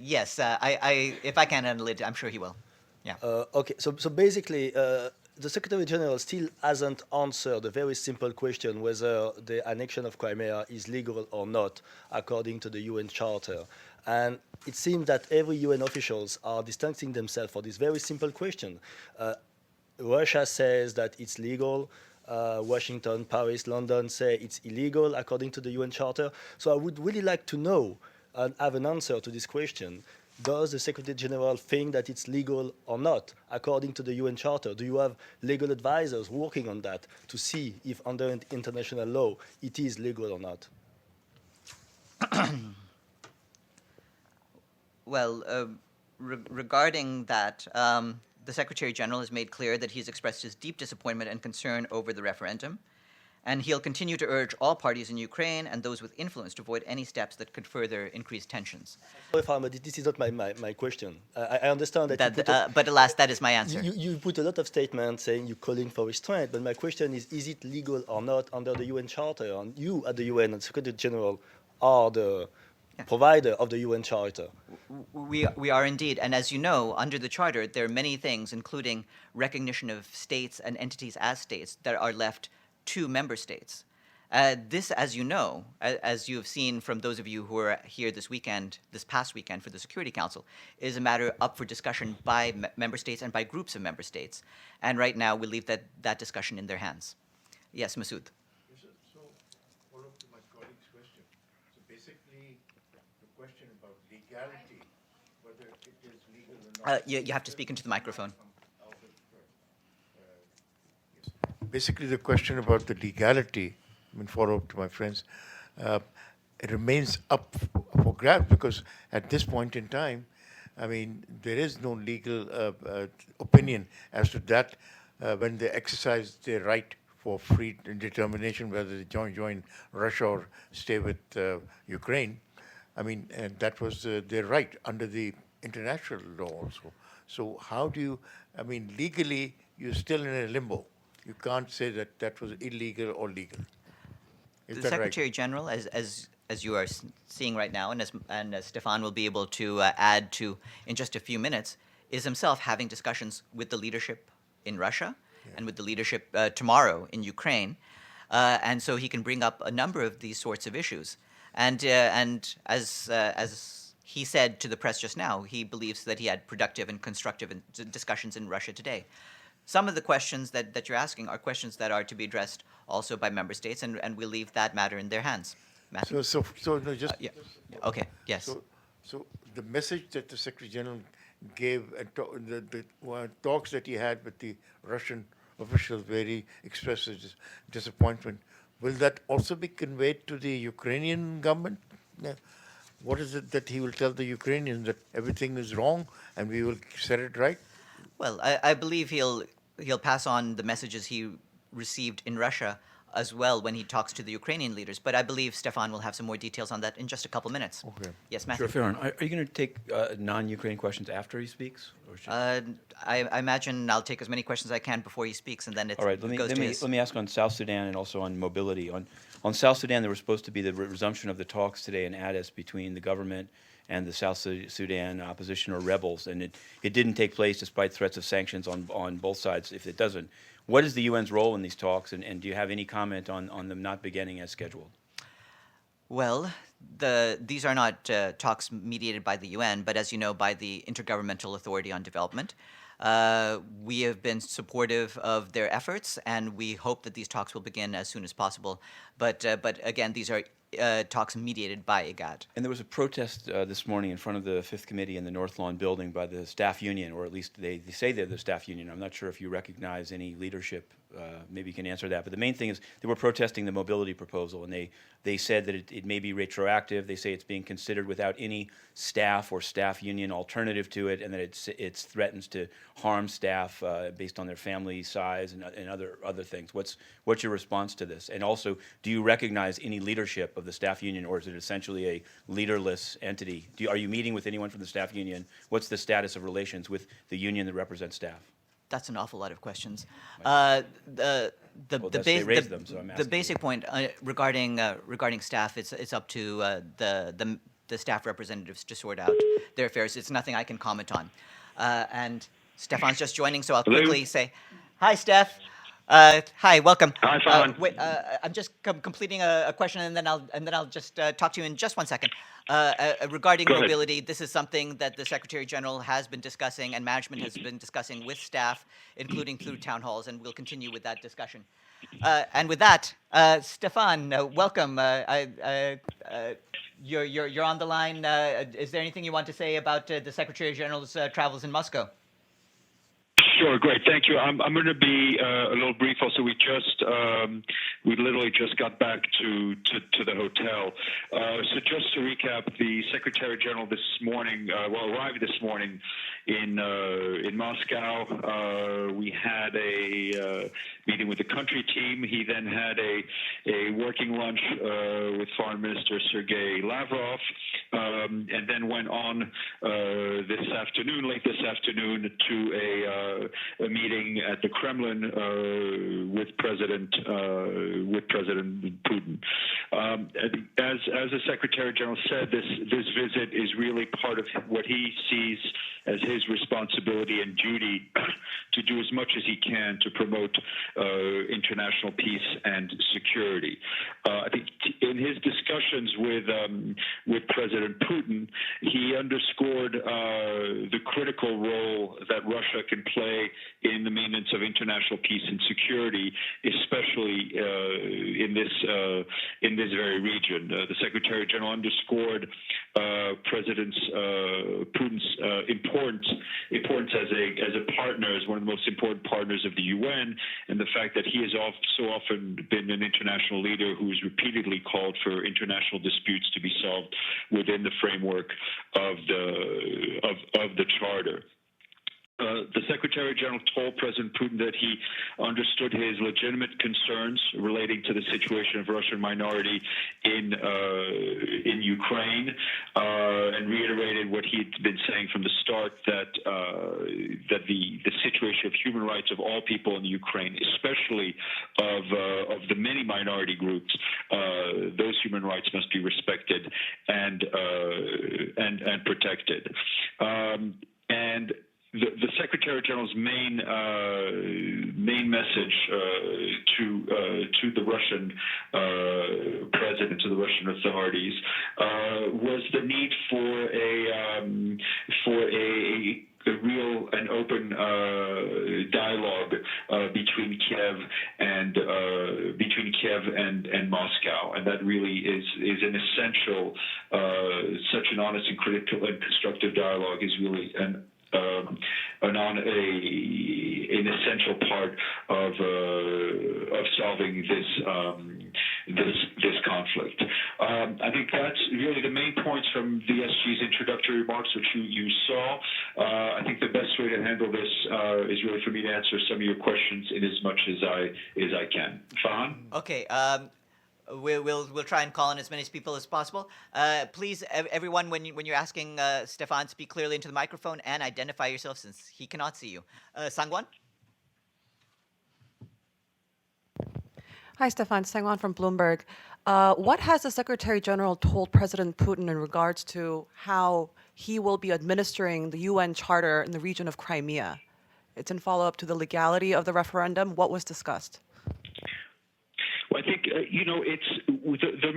Yes, if I can handle it, I'm sure he will. Yeah. Okay, so basically, the Secretary General still hasn't answered a very simple question whether the annexion of Crimea is legal or not, according to the UN Charter. And it seems that every UN officials are distancing themselves for this very simple question. Russia says that it's legal. Washington, Paris, London say it's illegal according to the UN Charter. So I would really like to know and have an answer to this question. Does the Secretary General think that it's legal or not according to the UN Charter? Do you have legal advisors working on that to see if under international law it is legal or not? Well, regarding that, the Secretary General has made clear that he's expressed his deep disappointment and concern over the referendum, and he'll continue to urge all parties in Ukraine and those with influence to avoid any steps that could further increase tensions. Sorry, Farmer, this is not my question. I understand that But alas, that is my answer. you put a lot of statements saying you're calling for restraint, but my question is it legal or not under the UN Charter? And you at the UN and Secretary General are the provider of the UN Charter. We are indeed, and as you know, under the Charter, there are many things, including recognition of states and entities as states, that are left to member states. This, as you know, as you have seen from those of you who were here this past weekend for the Security Council, is a matter up for discussion by member states and by groups of member states. And right now, we leave that discussion in their hands. Yes, Masood. So, follow up to my colleague's question. So basically, the question about legality, whether it is legal or not. You have to speak into the microphone. Yes. Basically, the question about the legality, follow up to my friends, it remains up for grabs because at this point in time, there is no legal opinion as to that when they exercise their right for free determination whether they join Russia or stay with Ukraine. And that was their right under the international law also. So how do you, legally, you're still in a limbo. You can't say that that was illegal or legal. Is The that Secretary right? General, as you are seeing right now, and as Stefan will be able to add to in just a few minutes, is himself having discussions with the leadership in Russia and with the leadership tomorrow in Ukraine, and so he can bring up a number of these sorts of issues. And as he said to the press just now, he believes that he had productive and constructive discussions in Russia today. Some of the questions that you're asking are questions that are to be addressed also by member states, and we'll leave that matter in their hands. Matthew? So no, just Yeah. Okay. Yes. So the message that the Secretary General gave and the talks that he had with the Russian officials where he expressed his disappointment, will that also be conveyed to the Ukrainian government? Yeah. What is it that he will tell the Ukrainians, that everything is wrong and we will set it right? Well, I believe he'll pass on the messages he received in Russia as well when he talks to the Ukrainian leaders. But I believe Stefan will have some more details on that in just a couple minutes. Okay. Yes, Matthew. Sure, Farron. Are you going to take non-Ukraine questions after he speaks? Or I imagine I'll take as many questions as I can before he speaks, and then All right. it goes to his. Let me ask on South Sudan and also on mobility. On South Sudan, there was supposed to be the resumption of the talks today in Addis between the government and the South Sudan opposition or rebels, and it didn't take place despite threats of sanctions on both sides. If it doesn't, what is the UN's role in these talks, and do you have any comment on them not beginning as scheduled? Well, these are not talks mediated by the UN, but as you know, by the Intergovernmental Authority on Development. We have been supportive of their efforts, and we hope that these talks will begin as soon as possible. But again, these are talks mediated by IGAD. And there was a protest this morning in front of the Fifth Committee in the North Lawn building by the staff union, or at least they say they're the staff union. I'm not sure if you recognize any leadership. Maybe you can answer that. But the main thing is they were protesting the mobility proposal, and they said that it may be retroactive. They say it's being considered without any staff or staff union alternative to it, and that it threatens to harm staff based on their family size and other things. What's your response to this? And also, do you recognize any leadership of the staff union, or is it essentially a leaderless entity? Are you meeting with anyone from the staff union? What's the status of relations with the union that represents staff? That's an awful lot of questions. They raised The them, so I'm the asking basic point regarding staff, it's up to the the staff representatives to sort out their affairs. It's nothing I can comment on. And Stefan's just joining, so I'll Hello? quickly say, hi, Steph. Hi, welcome. Hi, Fahan. Wait, I'm just completing a question, and then I'll just talk to you in just 1 second. Regarding Go ahead. mobility, this is something that the Secretary General has been discussing and management has been discussing with staff, including through town halls, and we'll continue with that discussion. And with that, Stefan, welcome. You're on the line. Is there anything you want to say about the Secretary General's travels in Moscow? Sure, great, thank you. I'm going to be a little brief. Also, we literally just got back to the hotel. So just to recap, the Secretary General this morning, arrived this morning in Moscow. We had a meeting with the country team. He then had a working lunch with Foreign Minister Sergei Lavrov, and then went on late this afternoon, to a meeting at the Kremlin with President Putin. As the Secretary General said, this visit is really part of what he sees as his responsibility and duty to do as much as he can to promote international peace and security. I think in his discussions with President Putin, he underscored the critical role that Russia can play in the maintenance of international peace and security, especially in this very region. The Secretary General underscored President Putin's importance as a partner, as one of the most important partners of the UN, and the fact that he has so often been an international leader who's repeatedly called for international disputes to be solved within the framework of the Charter. The Secretary General told President Putin that he understood his legitimate concerns relating to the situation of Russian minority in Ukraine, and reiterated what he'd been saying from the start, that the situation of human rights of all people in Ukraine, especially of the many minority groups, those human rights must be respected and protected. And the Secretary General's main message to the Russian president, to the Russian authorities, was the need for a real and open dialogue between Kiev and Moscow, and that really is an essential. Such an honest and critical and constructive dialogue is really an essential part of solving this conflict. I think that's really the main points from the SG's introductory remarks, which you saw. I think the best way to handle this is really for me to answer some of your questions in as much as I can. Fahan? Okay. We'll try and call on as many people as possible. Please, everyone, when you're asking Stefan, speak clearly into the microphone and identify yourself, since he cannot see you. Sangwan? Hi, Stefan. Sangwan from Bloomberg. What has the Secretary General told President Putin in regards to how he will be administering the UN Charter in the region of Crimea? It's in follow-up to the legality of the referendum. What was discussed? Well, I think it's the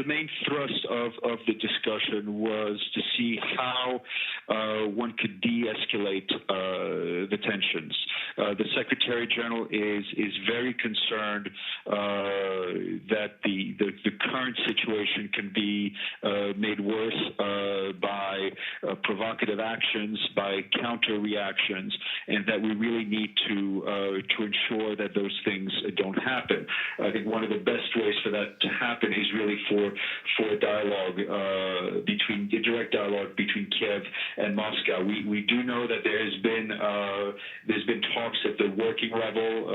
main thrust of the discussion was to see how one could de-escalate the tensions. The Secretary General is very concerned that the current situation can be made worse by provocative actions, by counter reactions, and that we really need to ensure that those things don't happen. I think one of the best ways for that to happen is really for a dialogue direct dialogue between Kiev and Moscow. We do know that there's been talks at the working level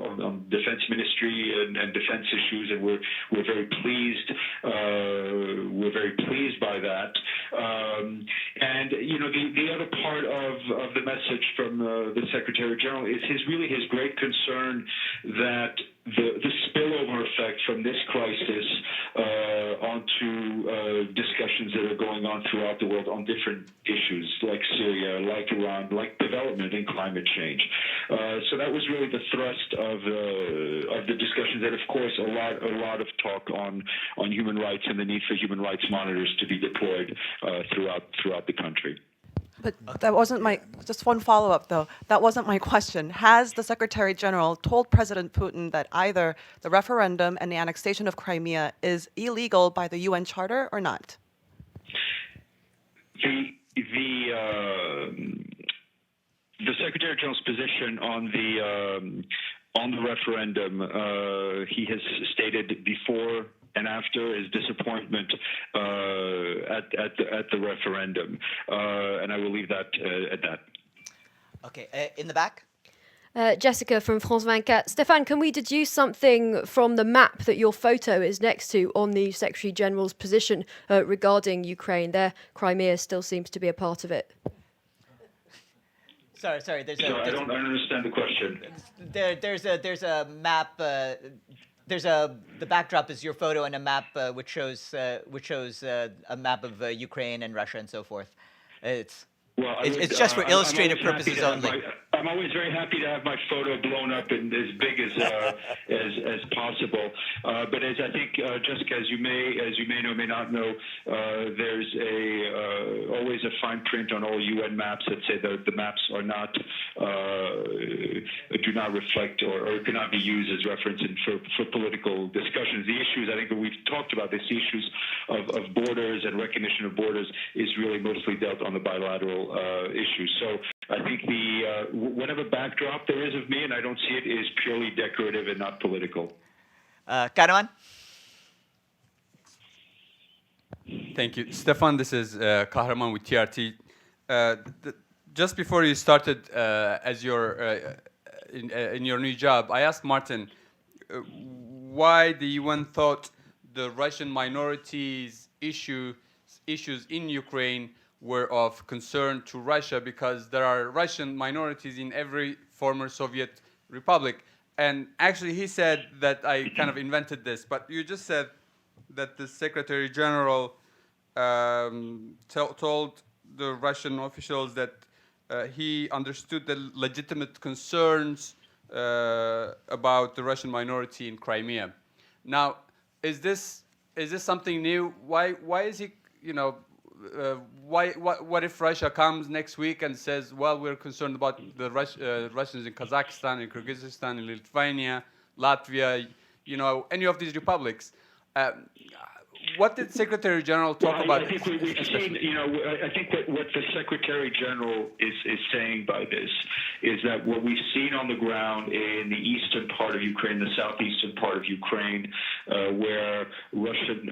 on defense ministry and defense issues, and we're very pleased. We're very pleased by that. And the other part of the message from the Secretary General is his great concern that the spillover effect from this crisis onto discussions that are going on throughout the world on different issues like Syria, like Iran, like development and climate change. So that was really the thrust of the discussions. And of course, a lot of talk on human rights and the need for human rights monitors to be deployed throughout the country. But that wasn't my, just one follow-up though, that wasn't my question. Has the Secretary General told President Putin that either the referendum and the annexation of Crimea is illegal by the UN Charter or not? The Secretary General's position on the referendum, he has stated before and after his disappointment at the referendum, and I will leave that at that. Okay, in the back. Jessica from France 24. Stéphane, can we deduce something from the map that your photo is next to on the Secretary General's position regarding Ukraine? There, Crimea still seems to be a part of it. Sorry. I don't understand the question. There's a map. The backdrop is your photo and a map which shows a map of Ukraine and Russia and so forth. It's just for illustrative purposes only. I'm always very happy to have my photo blown up and as big as possible. But as I think, Jessica, as you may know, may not know, there's always a fine print on all UN maps that say the maps are not do not reflect or cannot be used as reference for political discussions. The issues I think that we've talked about, these issues of borders and recognition of borders, is really mostly dealt on the bilateral issues. So I think whatever backdrop there is of me, and I don't see it, is purely decorative and not political. Karaman? Thank you. Stefan, this is Kahraman with TRT. Just before you started as in your new job, I asked Martin why the UN thought the Russian minorities issues in Ukraine were of concern to Russia, because there are Russian minorities in every former Soviet republic. And actually he said that I kind of invented this, but you just said that the Secretary General told the Russian officials that he understood the legitimate concerns about the Russian minority in Crimea. Now, is this something new? Why is he, what if Russia comes next week and says, well, we're concerned about the Russians in Kazakhstan, in Kyrgyzstan, in Lithuania, Latvia, any of these republics? What did Secretary General talk about? I think we've seen, I think what the Secretary General is saying by this is that what we've seen on the ground in the eastern part of Ukraine, the southeastern part of Ukraine, where Russian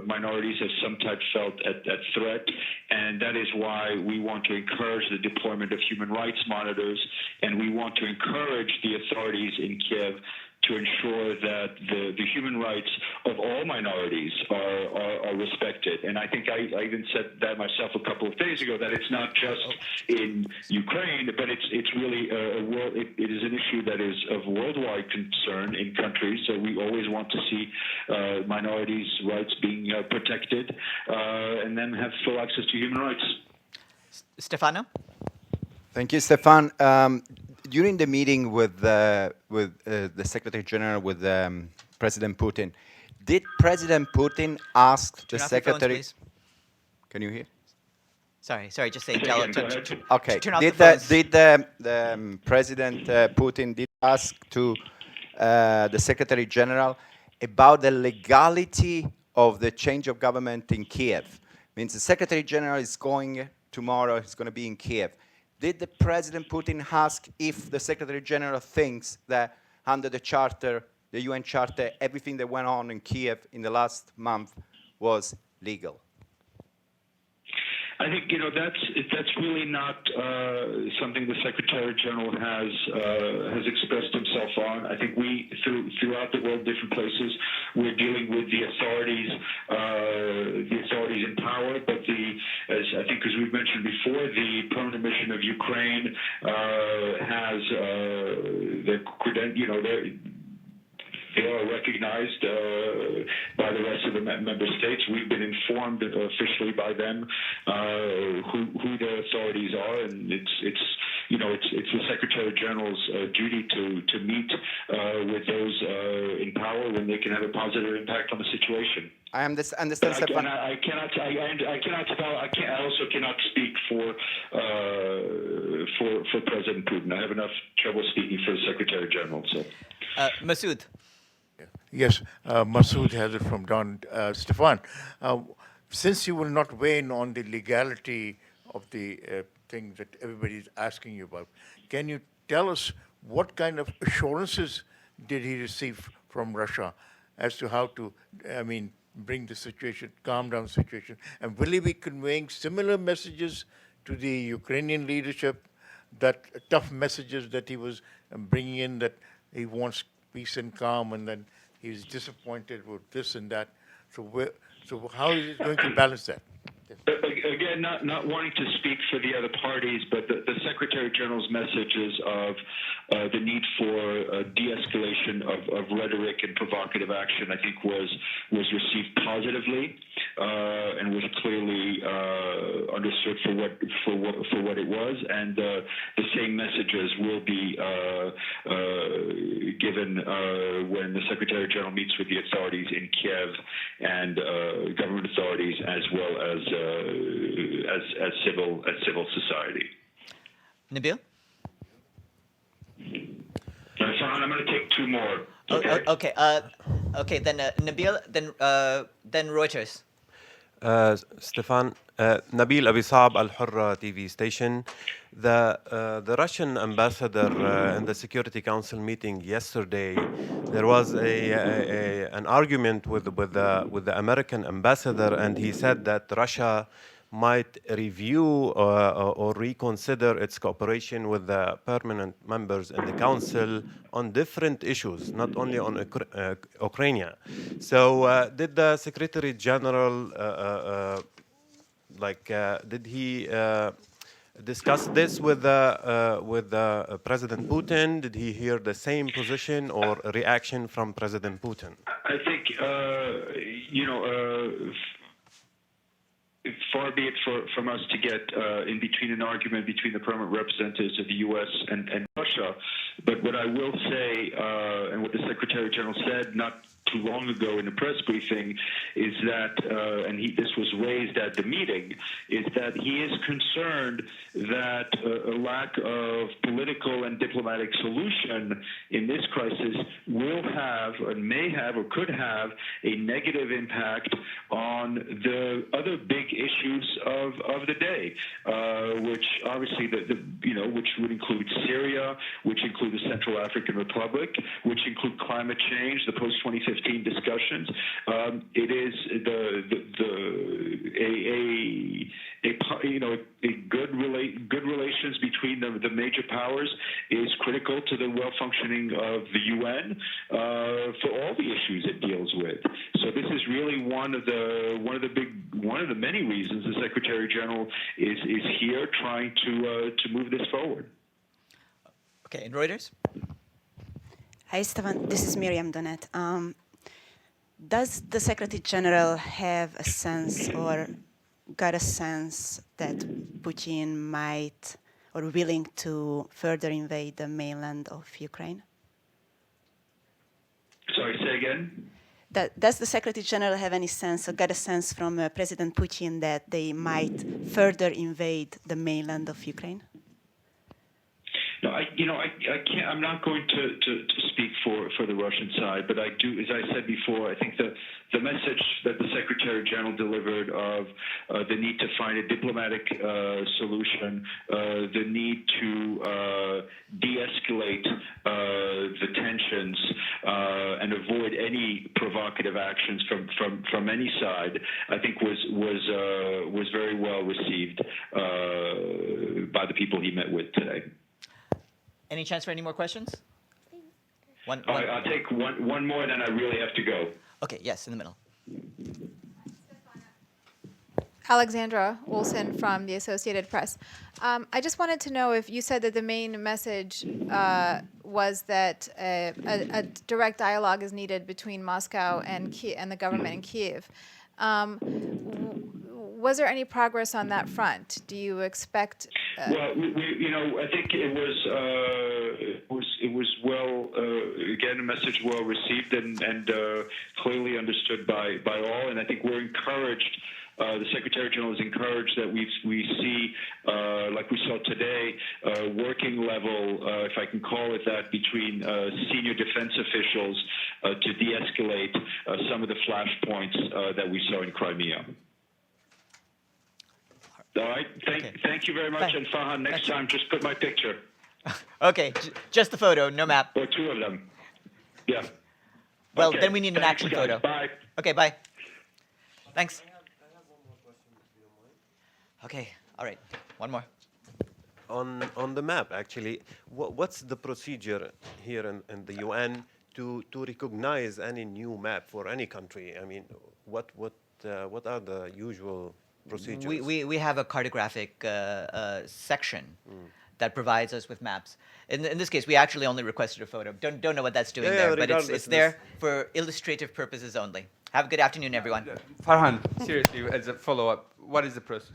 minorities have sometimes felt at threat, and that is why we want to encourage the deployment of human rights monitors, and we want to encourage the authorities in Kiev to ensure that the human rights of all minorities are respected. And I think I even said that myself a couple of days ago, that it's not just in Ukraine, but it's really it is an issue that is of worldwide concern in countries. So we always want to see minorities' rights being protected, and then have full access to human rights. Stefano? Thank you, Stefan. During the meeting with the Secretary General, with President Putin, did President Putin ask the Secretary? Phones, Can you hear? Sorry. Just saying. Okay. Turn off Did the phones. the President Putin ask to the Secretary General about the legality of the change of government in Kiev? Means the Secretary General is going tomorrow. He's going to be in Kiev. Did the President Putin ask if the Secretary General thinks that under the Charter, the UN Charter, everything that went on in Kiev in the last month was legal? I think that's really not something the Secretary General has expressed himself on. I think we throughout the world, different places, we're dealing with the authorities in power. But as we've mentioned before, the permanent mission of Ukraine has They are recognized by the rest of the member states. We've been informed officially by them who their authorities are, and it's the Secretary General's duty to meet with those in power when they can have a positive impact on the situation. I understand, Stefan. I also cannot speak for President Putin. I have enough trouble speaking for the Secretary General. So, Masood. Yes, Masood has it from Don. Stefan, since you will not weigh in on the legality of the thing that everybody is asking you about, can you tell us what kind of assurances did he receive from Russia as to how to, bring the situation, calm down the situation? And will he be conveying similar messages to the Ukrainian leadership, that tough messages that he was bringing in, that he wants peace and calm, and then he's disappointed with this and that? So how is he going to balance that? Again, not wanting to speak for the other parties, but the Secretary General's messages of the need for de-escalation of rhetoric and provocative action, I think, was received positively and was clearly understood for what it was. And the same messages will be given when the Secretary General meets with the authorities in Kiev and government authorities, as well as civil society. Nabil? Fine, I'm going to take two more. Okay. Okay. Then Nabil. Then Reuters. Stefan, Nabil Abisab, Al Hurra TV station. The Russian ambassador in the Security Council meeting yesterday, there was an argument with the American ambassador, and he said that Russia might review or reconsider its cooperation with the permanent members in the council on different issues, not only on Ukraine. So did the Secretary General, did he discuss this with President Putin? Did he hear the same position or reaction from President Putin? I think, far be it from us to get in between an argument between the permanent representatives of the U.S. and Russia, but what I will say, and what the Secretary General said not too long ago in a press briefing, is that, and this was raised at the meeting, is that he is concerned that a lack of political and diplomatic solution in this crisis will have, and may have, or could have a negative impact on the other big issues of the day, which obviously which would include Syria, which include the Central African Republic, which include climate change, the post-2015 discussions. It is good relations between the major powers is critical to the well-functioning of the UN for all the issues it deals with. So this is really one of the many reasons the Secretary General is here trying to move this forward. Okay, and Reuters. Hi, Stefan. This is Miriam Donet. Does the Secretary General have a sense or got a sense that Putin might or willing to further invade the mainland of Ukraine? Sorry, say again? Does the Secretary General have any sense or got a sense from President Putin that they might further invade the mainland of Ukraine? No, I can't. I'm not going to speak for the Russian side, but I do, as I said before, I think the message that the Secretary General delivered of the need to find a diplomatic solution, the need to de-escalate the tensions and avoid any provocative actions from any side, I think was very well received by the people he met with today. Any chance for any more questions? One. I'll take one more, then I really have to go. Okay, yes, in the middle. Alexandra Olson from the Associated Press. I just wanted to know if you said that the main message was that a direct dialogue is needed between Moscow and the government in Kiev. Was there any progress on that front? Do you expect? Well, I think it was well, again, a message well received and clearly understood by all. And I think we're encouraged. The Secretary General is encouraged that we see, like we saw today, working level, if I can call it that, between senior defense officials to de-escalate some of the flashpoints that we saw in Crimea. All right. Thank you very much. And Farhan, next time, just put my picture. Okay, just the photo, no map. Or two of them. Yeah. Well, Okay. then we need an Thanks, action guys. photo. Bye. Okay, bye. Thanks. I have one more question, if you don't mind. Okay, all right. One more. On the map, actually, what's the procedure here in the UN to recognize any new map for any country? I mean, what are the usual procedures? We have a cartographic section that provides us with maps. In this case, we actually only requested a photo. Don't know what that's doing Yeah, there, but regardless, it's there for illustrative purposes only. Have a good afternoon, everyone. Farhan, seriously, as a follow-up, what is the process?